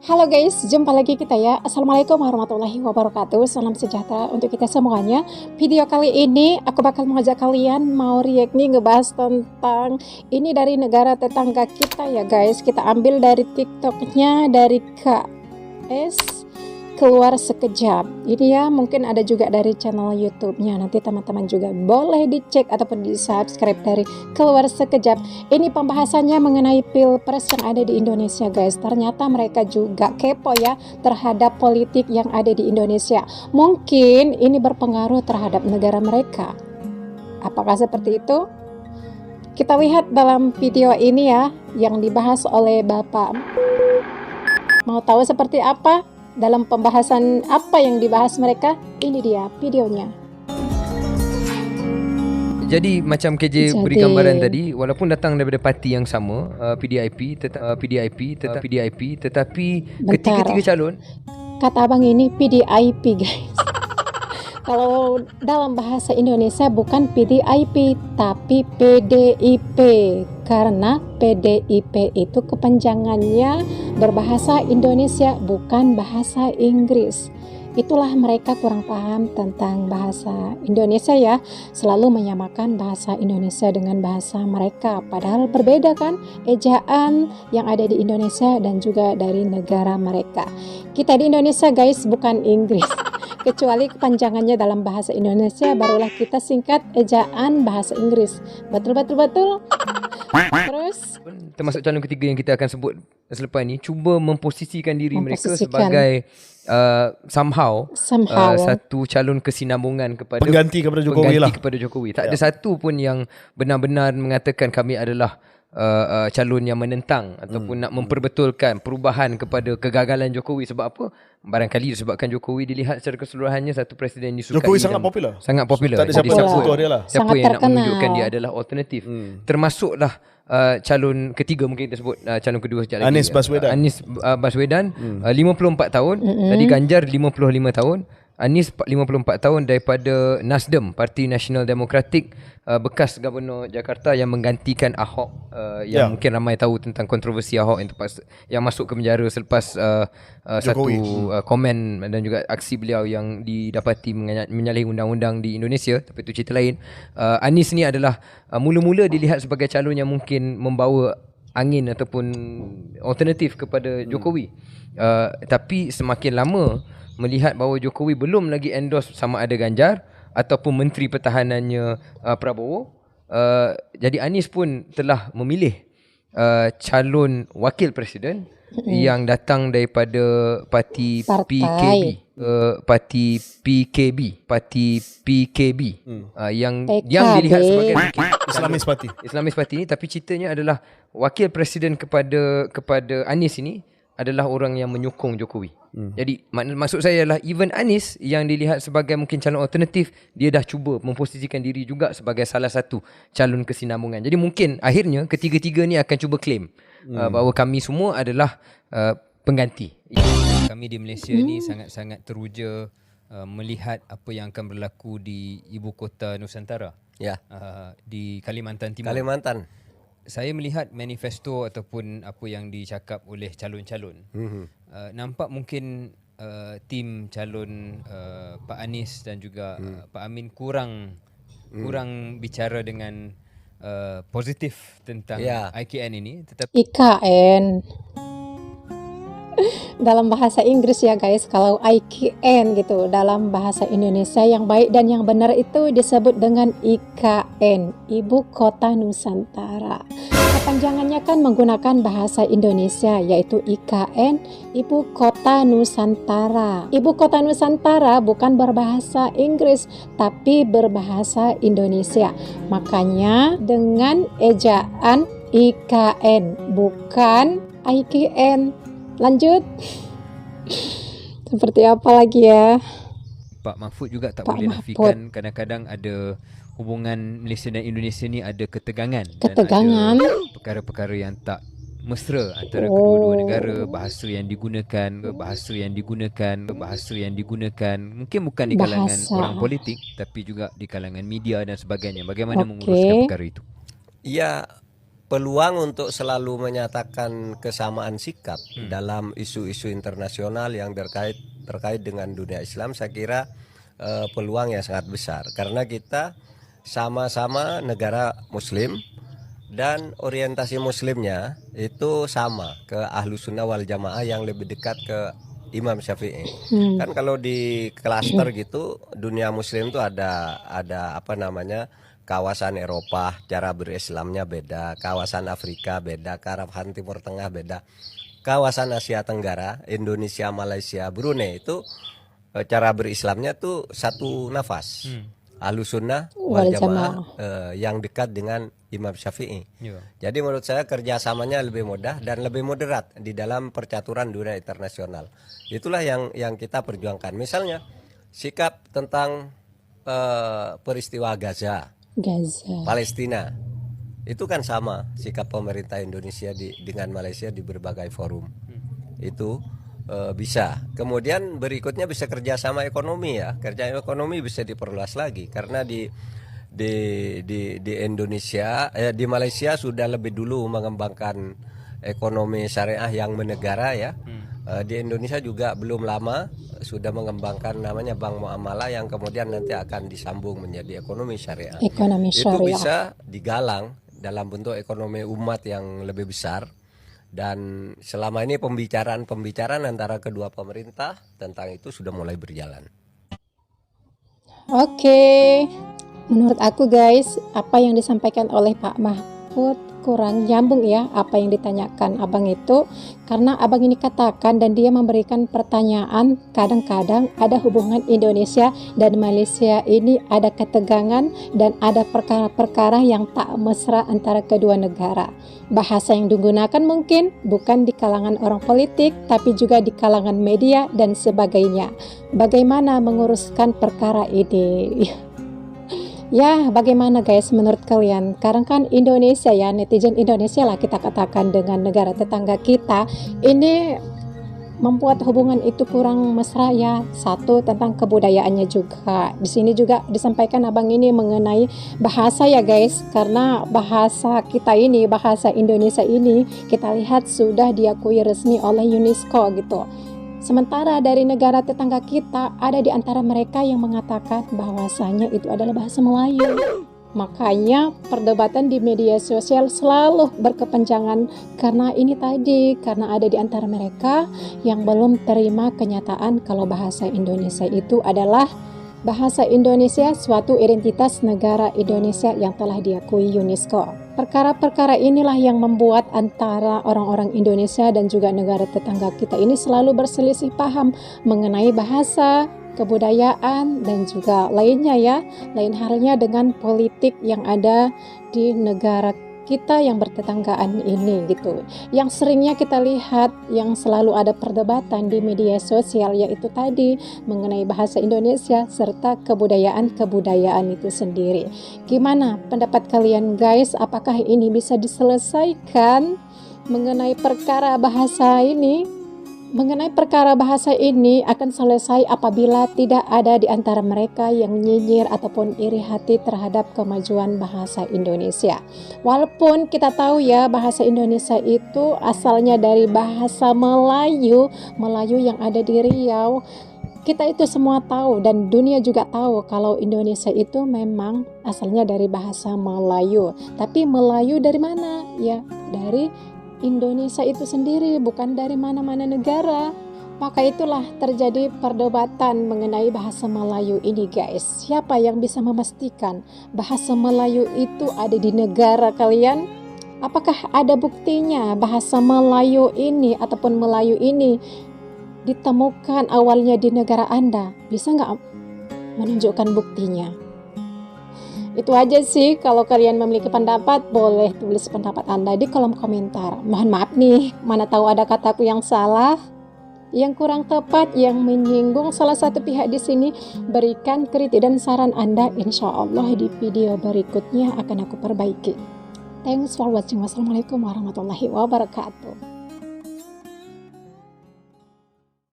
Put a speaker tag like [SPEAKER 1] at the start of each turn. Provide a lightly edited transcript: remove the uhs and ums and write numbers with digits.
[SPEAKER 1] Halo guys, jumpa lagi kita ya. Assalamualaikum warahmatullahi wabarakatuh. Salam sejahtera untuk kita semuanya. Video kali ini aku bakal mengajak kalian mau react nih ngebahas tentang ini dari negara tetangga kita ya guys. Kita ambil dari TikToknya dari KS keluar sekejap. Ini ya, mungkin ada juga dari channel YouTube-nya. Nanti teman-teman juga boleh dicek ataupun di subscribe dari keluar sekejap. Ini pembahasannya mengenai pilpres yang ada di Indonesia guys. Ternyata mereka juga kepo ya terhadap politik yang ada di Indonesia. Mungkin ini berpengaruh terhadap negara mereka. Apakah seperti itu? Kita lihat dalam video ini ya, yang dibahas oleh Bapak. Mau tahu seperti apa? Dalam pembahasan apa yang dibahas mereka? Ini dia videonya.
[SPEAKER 2] Jadi macam KJ beri gambaran tadi, walaupun datang daripada parti yang sama, PDIP, tetapi ketiga-tiga calon.
[SPEAKER 1] Kata abang ini PDIP guys. Kalau dalam bahasa Indonesia bukan PDIP tapi PDIP, karena PDIP itu kepanjangannya berbahasa Indonesia bukan bahasa Inggris. Itulah mereka kurang paham tentang bahasa Indonesia ya, selalu menyamakan bahasa Indonesia dengan bahasa mereka, padahal berbeda kan ejaan yang ada di Indonesia dan juga dari negara mereka. Kita di Indonesia guys bukan Inggris. Kecuali kepanjangannya dalam bahasa Indonesia barulah kita singkat ejaan bahasa Inggris. Betul. Terus
[SPEAKER 2] termasuk calon ketiga yang kita akan sebut selepas ini, cuba memposisikan diri mereka sebagai somehow satu calon kesinambungan kepada
[SPEAKER 3] pengganti kepada Jokowi.
[SPEAKER 2] Tak ada satu pun yang benar-benar mengatakan kami adalah calon yang menentang ataupun nak memperbetulkan perubahan kepada kegagalan Jokowi. Sebab apa? Barangkali disebabkan Jokowi dilihat secara keseluruhannya satu presiden disukai.
[SPEAKER 3] Jokowi sangat popular.
[SPEAKER 2] Tak ada
[SPEAKER 3] siapa yang
[SPEAKER 2] siapa yang nak menunjukkan dia adalah alternatif. Termasuklah calon ketiga, mungkin kita sebut calon kedua sekejap lagi. Anies Baswedan 54 tahun. Tadi Ganjar 55 tahun. Anies 54 tahun daripada Nasdem, Parti Nasional Demokratik, bekas Gubernur Jakarta yang menggantikan Ahok, yang mungkin ramai tahu tentang kontroversi Ahok yang masuk ke penjara selepas satu komen dan juga aksi beliau yang didapati menyalahi undang-undang di Indonesia. Tapi itu cerita lain. Anies ni adalah mula-mula dilihat sebagai calon yang mungkin membawa angin ataupun alternatif kepada Jokowi. Tapi semakin lama melihat bahawa Jokowi belum lagi endorse sama ada Ganjar ataupun Menteri Pertahanannya Prabowo, jadi Anies pun telah memilih calon wakil presiden yang datang daripada parti PKB yang dilihat sebagai Islamis parti ni. Tapi ceritanya adalah wakil presiden kepada Anies ini adalah orang yang menyokong Jokowi. Jadi maksud saya adalah even Anies yang dilihat sebagai mungkin calon alternatif, dia dah cuba memposisikan diri juga sebagai salah satu calon kesinambungan. Jadi mungkin akhirnya ketiga-tiga ni akan cuba claim bahawa kami semua adalah pengganti. Kami di Malaysia ni sangat-sangat teruja melihat apa yang akan berlaku di ibu kota Nusantara. Di Kalimantan Timur. Saya melihat manifesto ataupun apa yang dicakap oleh calon-calon. Nampak mungkin tim calon Pak Anies dan juga Pak Amin kurang bicara dengan positif tentang IKN ini. Tetapi
[SPEAKER 1] IKN dalam bahasa Inggris ya guys, kalau IKN gitu dalam bahasa Indonesia yang baik dan yang benar itu disebut dengan IKN, Ibu Kota Nusantara. Kepanjangannya kan menggunakan bahasa Indonesia yaitu IKN, Ibu Kota Nusantara. Ibu Kota Nusantara bukan berbahasa Inggris tapi berbahasa Indonesia. Makanya dengan ejaan IKN bukan IKN. Lanjut. Seperti apa lagi ya?
[SPEAKER 2] Pak Mahfud juga tak boleh nafikan kadang-kadang ada hubungan Malaysia dan Indonesia ni ada ketegangan. Dan ada perkara-perkara yang tak mesra antara kedua-dua negara. Bahasa yang digunakan mungkin bukan di kalangan orang politik tapi juga di kalangan media dan sebagainya. Bagaimana menguruskan perkara itu?
[SPEAKER 4] Ya, peluang untuk selalu menyatakan kesamaan sikap dalam isu-isu internasional yang terkait dengan dunia Islam, saya kira peluang yang sangat besar karena kita sama-sama negara Muslim dan orientasi Muslimnya itu sama ke Ahlus Sunnah wal Jamaah yang lebih dekat ke Imam Syafi'i. Kan kalau di klaster gitu dunia Muslim itu ada apa namanya, kawasan Eropa cara berislamnya beda, kawasan Afrika beda, kawasan Timur Tengah beda, kawasan Asia Tenggara, Indonesia, Malaysia, Brunei itu cara berislamnya tuh satu nafas. Ahlus Sunnah wal Jamaah yang dekat dengan Imam Syafi'i. Jadi menurut saya kerjasamanya lebih mudah dan lebih moderat di dalam percaturan dunia internasional. Itulah yang kita perjuangkan. Misalnya sikap tentang peristiwa Gaza, Palestina, itu kan sama sikap pemerintah Indonesia dengan Malaysia di berbagai forum. Itu bisa. Kemudian berikutnya bisa kerjasama ekonomi ya. Kerjasama ekonomi bisa diperluas lagi karena di Indonesia, di Malaysia sudah lebih dulu mengembangkan ekonomi syariah yang menegara ya. Di Indonesia juga belum lama sudah mengembangkan namanya bank muamalah yang kemudian nanti akan disambung menjadi ekonomi syariah. Itu bisa digalang dalam bentuk ekonomi umat yang lebih besar. Dan selama ini pembicaraan antara kedua pemerintah tentang itu sudah mulai berjalan.
[SPEAKER 1] Oke, menurut aku guys, apa yang disampaikan oleh Pak Mahfud kurang nyambung ya apa yang ditanyakan abang itu, karena abang ini katakan dan dia memberikan pertanyaan kadang-kadang ada hubungan Indonesia dan Malaysia ini ada ketegangan dan ada perkara-perkara yang tak mesra antara kedua negara. Bahasa yang digunakan mungkin bukan di kalangan orang politik tapi juga di kalangan media dan sebagainya. Bagaimana menguruskan perkara ini? Ya, bagaimana guys menurut kalian? Karena kan Indonesia ya, netizen Indonesia lah kita katakan dengan negara tetangga kita ini membuat hubungan itu kurang mesra ya. Satu tentang kebudayaannya juga. Di sini juga disampaikan abang ini mengenai bahasa ya guys, karena bahasa kita ini, bahasa Indonesia ini kita lihat sudah diakui resmi oleh UNESCO gitu. Sementara dari negara tetangga kita ada di antara mereka yang mengatakan bahwasanya itu adalah bahasa Melayu. Makanya perdebatan di media sosial selalu berkepanjangan karena ini tadi, karena ada di antara mereka yang belum terima kenyataan kalau bahasa Indonesia itu adalah bahasa Indonesia, suatu identitas negara Indonesia yang telah diakui UNESCO. Perkara-perkara inilah yang membuat antara orang-orang Indonesia dan juga negara tetangga kita ini selalu berselisih paham mengenai bahasa, kebudayaan, dan juga lainnya ya. Lain halnya dengan politik yang ada di negara kita yang bertetanggaan ini gitu. Yang seringnya kita lihat yang selalu ada perdebatan di media sosial yaitu tadi mengenai bahasa Indonesia serta kebudayaan itu sendiri. Gimana pendapat kalian guys? Apakah ini bisa diselesaikan mengenai perkara bahasa ini? Mengenai perkara bahasa ini akan selesai apabila tidak ada di antara mereka yang nyinyir ataupun iri hati terhadap kemajuan bahasa Indonesia. Walaupun kita tahu ya bahasa Indonesia itu asalnya dari bahasa Melayu yang ada di Riau. Kita itu semua tahu dan dunia juga tahu kalau Indonesia itu memang asalnya dari bahasa Melayu. Tapi Melayu dari mana? Ya, dari Indonesia itu sendiri, bukan dari mana-mana negara. Maka itulah terjadi perdebatan mengenai bahasa Melayu ini guys. Siapa yang bisa memastikan bahasa Melayu itu ada di negara kalian? Apakah ada buktinya bahasa Melayu ini ataupun Melayu ini ditemukan awalnya di negara Anda? Bisa nggak menunjukkan buktinya? Itu aja sih, kalau kalian memiliki pendapat boleh tulis pendapat Anda di kolom komentar. Mohon maaf nih, mana tahu ada kataku yang salah, yang kurang tepat, yang menyinggung salah satu pihak di sini. Berikan kritik dan saran Anda, insya Allah di video berikutnya akan aku perbaiki. Thanks for watching. Wassalamualaikum warahmatullahi wabarakatuh.